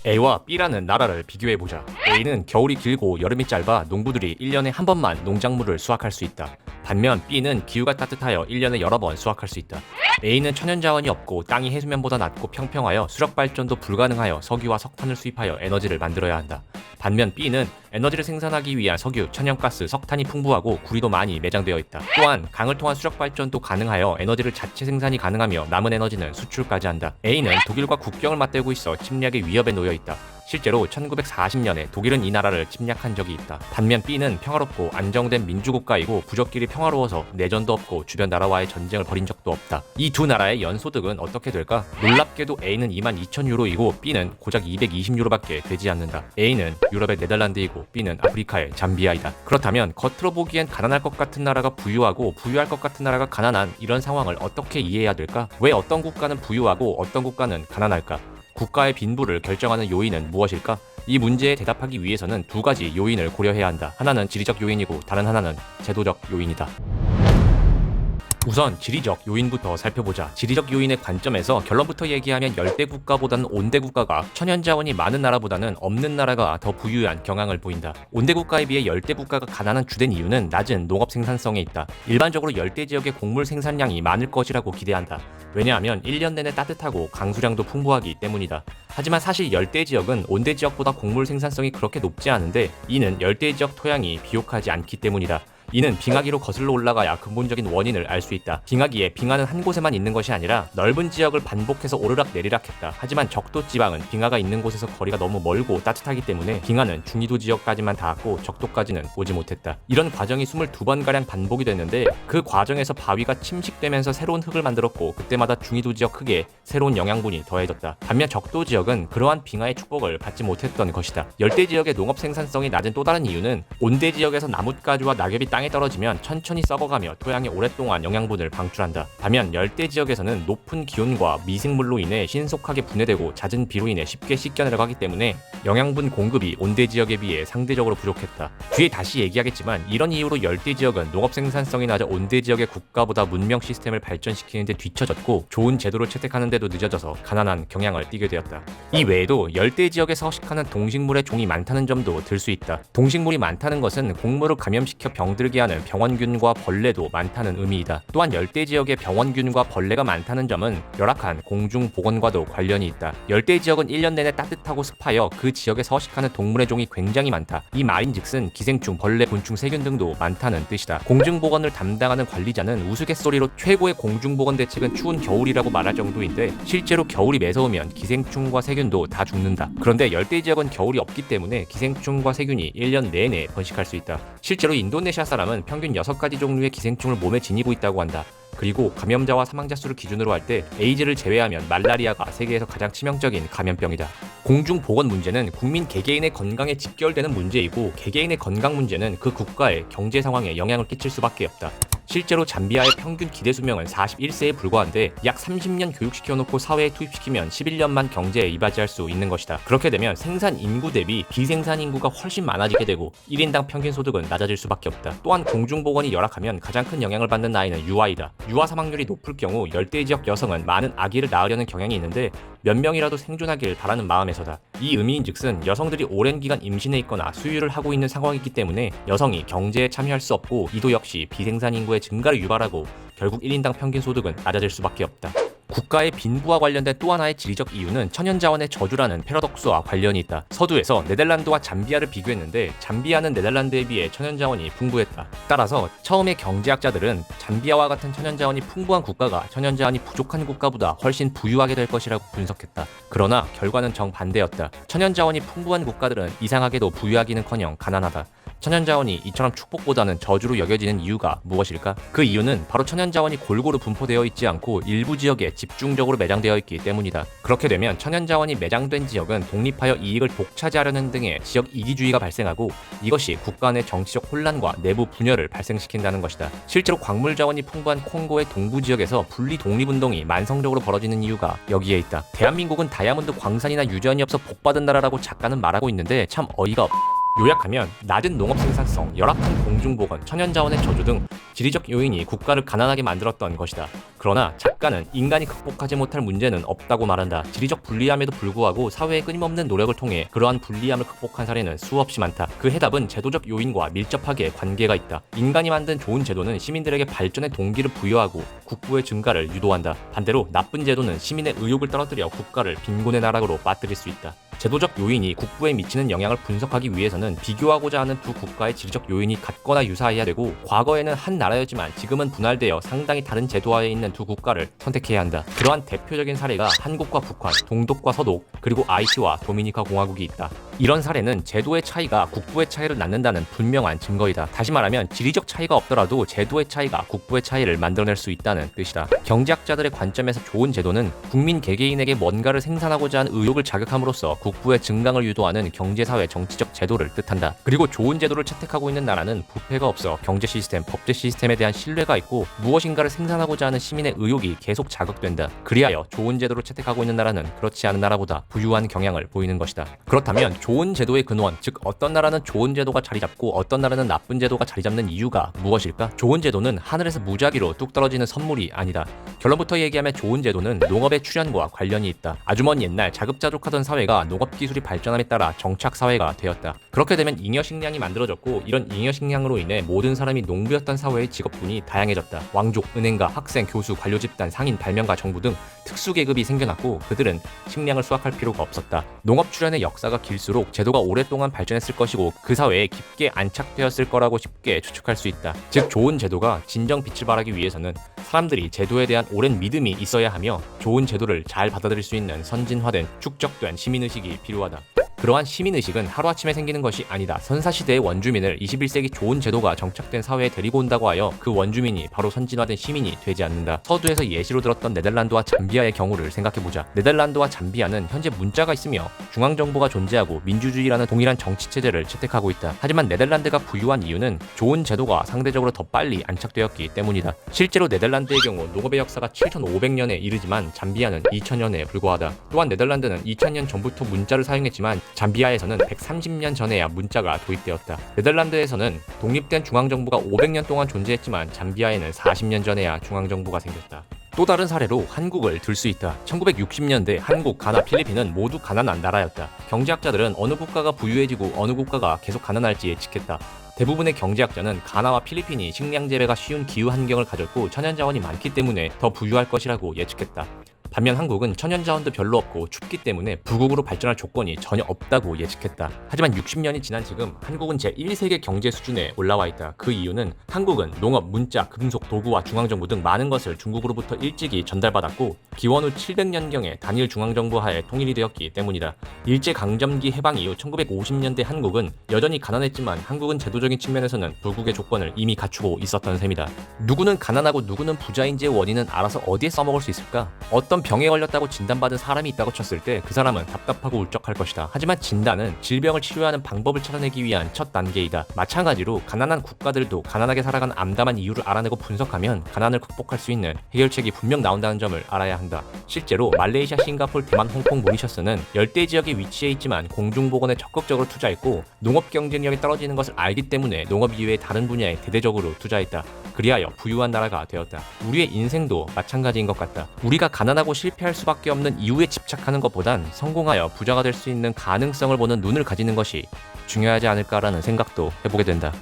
A와 B라는 나라를 비교해보자. A는 겨울이 길고 여름이 짧아 농부들이 1년에 한 번만 농작물을 수확할 수 있다. 반면 B는 기후가 따뜻하여 1년에 여러 번 수확할 수 있다. A는 천연자원이 없고 땅이 해수면보다 낮고 평평하여 수력발전도 불가능하여 석유와 석탄을 수입하여 에너지를 만들어야 한다. 반면 B는 에너지를 생산하기 위한 석유, 천연가스, 석탄이 풍부하고 구리도 많이 매장되어 있다. 또한 강을 통한 수력발전도 가능하여 에너지를 자체 생산이 가능하며 남은 에너지는 수출까지 한다. A는 독일과 국경을 맞대고 있어 침략의 위협에 놓여 있다. 실제로 1940년에 독일은 이 나라를 침략한 적이 있다. 반면 B는 평화롭고 안정된 민주국가이고 부족끼리 평화로워서 내전도 없고 주변 나라와의 전쟁을 벌인 적도 없다. 이 두 나라의 연소득은 어떻게 될까? 놀랍게도 A는 22,000유로이고 B는 고작 220유로밖에 되지 않는다. A는 유럽의 네덜란드이고 B는 아프리카의 잠비아이다. 그렇다면 겉으로 보기엔 가난할 것 같은 나라가 부유하고 부유할 것 같은 나라가 가난한 이런 상황을 어떻게 이해해야 될까? 왜 어떤 국가는 부유하고 어떤 국가는 가난할까? 국가의 빈부를 결정하는 요인은 무엇일까? 이 문제에 대답하기 위해서는 두 가지 요인을 고려해야 한다. 하나는 지리적 요인이고 다른 하나는 제도적 요인이다. 우선 지리적 요인부터 살펴보자. 지리적 요인의 관점에서 결론부터 얘기하면 열대 국가보다는 온대 국가가 천연자원이 많은 나라보다는 없는 나라가 더 부유한 경향을 보인다. 온대 국가에 비해 열대 국가가 가난한 주된 이유는 낮은 농업 생산성에 있다. 일반적으로 열대 지역의 곡물 생산량이 많을 것이라고 기대한다. 왜냐하면 1년 내내 따뜻하고 강수량도 풍부하기 때문이다. 하지만 사실 열대 지역은 온대 지역보다 곡물 생산성이 그렇게 높지 않은데 이는 열대 지역 토양이 비옥하지 않기 때문이다. 이는 빙하기로 거슬러 올라가야 근본적인 원인을 알 수 있다. 빙하기에 빙하는 한 곳에만 있는 것이 아니라 넓은 지역을 반복해서 오르락 내리락 했다. 하지만 적도 지방은 빙하가 있는 곳에서 거리가 너무 멀고 따뜻하기 때문에 빙하는 중위도 지역까지만 닿았고 적도까지는 오지 못했다. 이런 과정이 22번가량 반복이 됐는데 그 과정에서 바위가 침식되면서 새로운 흙을 만들었고 그때마다 중위도 지역 흙에 새로운 영양분이 더해졌다. 반면 적도 지역은 그러한 빙하의 축복을 받지 못했던 것이다. 열대 지역의 농업 생산성이 낮은 또 다른 이유는 온대 지역에서 나뭇가지와 낙엽이 땅에 떨어지면 천천히 썩어가며 토양에 오랫동안 영양분을 방출한다. 반면 열대 지역에서는 높은 기온과 미생물로 인해 신속하게 분해되고 잦은 비로 인해 쉽게 씻겨 내려가기 때문에 영양분 공급이 온대 지역에 비해 상대적으로 부족했다. 뒤에 다시 얘기하겠지만 이런 이유로 열대 지역은 농업 생산성이 낮아 온대 지역의 국가보다 문명 시스템을 발전시키는 데 뒤처졌고 좋은 제도를 채택하는 데도 늦어져서 가난한 경향을 띠게 되었다. 이 외에도 열대 지역에 서식하는 동식물의 종이 많다는 점도 들 수 있다. 동식물이 많다는 것은 곡물을 감염시켜 병들게 하는 병원균과 벌레도 많다는 의미이다. 또한 열대 지역에 병원균과 벌레가 많다는 점은 열악한 공중 보건과도 관련이 있다. 열대 지역은 1년 내내 따뜻하고 습하여 그 지역에 서식하는 동물의 종이 굉장히 많다. 이 말인즉슨 기생충, 벌레, 곤충, 세균 등도 많다는 뜻이다. 공중 보건을 담당하는 관리자는 우스갯소리로 최고의 공중 보건 대책은 추운 겨울이라고 말할 정도인데 실제로 겨울이 매서우면 기생충과 세균도 다 죽는다. 그런데 열대 지역은 겨울이 없기 때문에 기생충과 세균이 1년 내내 번식할 수 있다. 실제로 인도네시아 사람은 평균 6가지 종류의 기생충을 몸에 지니고 있다고 한다. 그리고 감염자와 사망자 수를 기준으로 할 때 에이즈를 제외하면 말라리아가 세계에서 가장 치명적인 감염병이다. 공중보건 문제는 국민 개개인의 건강에 직결되는 문제이고 개개인의 건강 문제는 그 국가의 경제 상황에 영향을 끼칠 수밖에 없다. 실제로 잠비아의 평균 기대 수명은 41세에 불과한데 약 30년 교육시켜놓고 사회에 투입시키면 11년만 경제에 이바지할 수 있는 것이다. 그렇게 되면 생산 인구 대비 비생산 인구가 훨씬 많아지게 되고 1인당 평균 소득은 낮아질 수밖에 없다. 또한 공중보건이 열악하면 가장 큰 영향을 받는 나이는 유아이다. 유아 사망률이 높을 경우 열대 지역 여성은 많은 아기를 낳으려는 경향이 있는데 몇 명이라도 생존하길 바라는 마음에서다. 이 의미인즉슨 여성들이 오랜 기간 임신해 있거나 수유를 하고 있는 상황이기 때문에 여성이 경제에 참여할 수 없고 이도 역시 비생산 인구의 증가를 유발하고 결국 1인당 평균 소득은 낮아질 수밖에 없다. 국가의 빈부와 관련된 또 하나의 지리적 이유는 천연자원의 저주라는 패러독스와 관련이 있다. 서두에서 네덜란드와 잠비아를 비교했는데 잠비아는 네덜란드에 비해 천연자원이 풍부했다. 따라서 처음에 경제학자들은 잠비아와 같은 천연자원이 풍부한 국가가 천연자원이 부족한 국가보다 훨씬 부유하게 될 것이라고 분석했다. 그러나 결과는 정반대였다. 천연자원이 풍부한 국가들은 이상하게도 부유하기는커녕 가난하다. 천연자원이 이처럼 축복보다는 저주로 여겨지는 이유가 무엇일까? 그 이유는 바로 천연자원이 골고루 분포되어 있지 않고 일부 지역에 집중적으로 매장되어 있기 때문이다. 그렇게 되면 천연자원이 매장된 지역은 독립하여 이익을 독차지하려는 등의 지역 이기주의가 발생하고 이것이 국가 내 정치적 혼란과 내부 분열을 발생시킨다는 것이다. 실제로 광물자원이 풍부한 콩고의 동부 지역에서 분리 독립운동이 만성적으로 벌어지는 이유가 여기에 있다. 대한민국은 다이아몬드 광산이나 유전이 없어 복받은 나라라고 작가는 말하고 있는데 참 어이가 없... 요약하면 낮은 농업 생산성, 열악한 공중보건, 천연자원의 저조 등 지리적 요인이 국가를 가난하게 만들었던 것이다. 그러나 작가는 인간이 극복하지 못할 문제는 없다고 말한다. 지리적 불리함에도 불구하고 사회의 끊임없는 노력을 통해 그러한 불리함을 극복한 사례는 수없이 많다. 그 해답은 제도적 요인과 밀접하게 관계가 있다. 인간이 만든 좋은 제도는 시민들에게 발전의 동기를 부여하고 국부의 증가를 유도한다. 반대로 나쁜 제도는 시민의 의욕을 떨어뜨려 국가를 빈곤의 나락으로 빠뜨릴 수 있다. 제도적 요인이 국부에 미치는 영향을 분석하기 위해서는 비교하고자 하는 두 국가의 지리적 요인이 같거나 유사해야 되고, 과거에는 한 나라였지만 지금은 분할되어 상당히 다른 제도하에 있는 두 국가를 선택해야 한다. 그러한 대표적인 사례가 한국과 북한, 동독과 서독, 그리고 아이티와 도미니카 공화국이 있다. 이런 사례는 제도의 차이가 국부의 차이를 낳는다는 분명한 증거이다. 다시 말하면 지리적 차이가 없더라도 제도의 차이가 국부의 차이를 만들어낼 수 있다는 뜻이다. 경제학자들의 관점에서 좋은 제도는 국민 개개인에게 뭔가를 생산하고자 하는 의욕을 자극함으로써 국부의 증강을 유도하는 경제사회 정치적 제도를 뜻한다. 그리고 좋은 제도를 채택하고 있는 나라는 부패가 없어 경제 시스템, 법제 시스템에 대한 신뢰가 있고 무엇인가를 생산하고자 하는 시민의 의욕이 계속 자극된다. 그리하여 좋은 제도를 채택하고 있는 나라는 그렇지 않은 나라보다 부유한 경향을 보이는 것이다. 그렇다면 좋은 제도의 근원, 즉 어떤 나라는 좋은 제도가 자리 잡고 어떤 나라는 나쁜 제도가 자리 잡는 이유가 무엇일까? 좋은 제도는 하늘에서 무작위로 뚝 떨어지는 선물이 아니다. 결론부터 얘기하면 좋은 제도는 농업의 출현과 관련이 있다. 아주 먼 옛날 자급자족하던 사회가 농업기술이 발전함에 따라 정착사회가 되었다. 그렇게 되면 잉여식량이 만들어졌고, 이런 잉여식량으로 인해 모든 사람이 농부였던 사회의 직업군이 다양해졌다. 왕족, 은행가, 학생, 교수, 관료집단, 상인, 발명가, 정부 등 특수계급이 생겨났고, 그들은 식량을 수확할 필요가 없었다. 농업 출현의 역사가 길수록 제도가 오랫동안 발전했을 것이고 그 사회에 깊게 안착되었을 거라고 쉽게 추측할 수 있다. 즉 좋은 제도가 진정 빛을 발하기 위해서는 사람들이 제도에 대한 오랜 믿음이 있어야 하며 좋은 제도를 잘 받아들일 수 있는 선진화된 축적된 시민의식이 필요하다. 그러한 시민의식은 하루아침에 생기는 것이 아니다. 선사시대의 원주민을 21세기 좋은 제도가 정착된 사회에 데리고 온다고 하여 그 원주민이 바로 선진화된 시민이 되지 않는다. 서두에서 예시로 들었던 네덜란드와 잠비아의 경우를 생각해보자. 네덜란드와 잠비아는 현재 문자가 있으며 중앙정부가 존재하고 민주주의라는 동일한 정치체제를 채택하고 있다. 하지만 네덜란드가 부유한 이유는 좋은 제도가 상대적으로 더 빨리 안착되었기 때문이다. 실제로 네덜란드의 경우 농업의 역사가 7500년에 이르지만 잠비아는 2000년에 불과하다. 또한 네덜란드는 2000년 전부터 문자를 사용했지만 잠비아에서는 130년 전에야 문자가 도입되었다. 네덜란드에서는 독립된 중앙정부가 500년 동안 존재했지만 잠비아에는 40년 전에야 중앙정부가 생겼다. 또 다른 사례로 한국을 들 수 있다. 1960년대 한국, 가나, 필리핀은 모두 가난한 나라였다. 경제학자들은 어느 국가가 부유해지고 어느 국가가 계속 가난할지 예측했다. 대부분의 경제학자는 가나와 필리핀이 식량 재배가 쉬운 기후 환경을 가졌고 천연자원이 많기 때문에 더 부유할 것이라고 예측했다. 반면 한국은 천연자원도 별로 없고 춥기 때문에 부국으로 발전할 조건이 전혀 없다고 예측했다. 하지만 60년이 지난 지금 한국은 제1세계 경제 수준에 올라와 있다. 그 이유는 한국은 농업, 문자, 금속, 도구와 중앙정부 등 많은 것을 중국으로부터 일찍이 전달받았고 기원 후 700년경에 단일 중앙정부 하에 통일이 되었기 때문이다. 일제강점기 해방 이후 1950년대 한국은 여전히 가난했지만 한국은 제도적인 측면에서는 부국의 조건을 이미 갖추고 있었던 셈이다. 누구는 가난하고 누구는 부자인지의 원인은 알아서 어디에 써먹을 수 있을까? 어떤 병에 걸렸다고 진단받은 사람이 있다고 쳤을 때 그 사람은 답답하고 울적할 것이다. 하지만 진단은 질병을 치료하는 방법을 찾아내기 위한 첫 단계이다. 마찬가지로 가난한 국가들도 가난하게 살아간 암담한 이유를 알아내고 분석하면 가난을 극복할 수 있는 해결책이 분명 나온다는 점을 알아야 한다. 실제로 말레이시아, 싱가포르, 대만, 홍콩, 모리셔스는 열대 지역에 위치해 있지만 공중보건에 적극적으로 투자했고 농업 경쟁력이 떨어지는 것을 알기 때문에 농업 이외의 다른 분야에 대대적으로 투자했다. 그리하여 부유한 나라가 되었다. 우리의 인생도 마찬가지인 것 같다. 우리가 가난하고 실패할 수밖에 없는 이유에 집착하는 것보단 성공하여 부자가 될 수 있는 가능성을 보는 눈을 가지는 것이 중요하지 않을까라는 생각도 해보게 된다.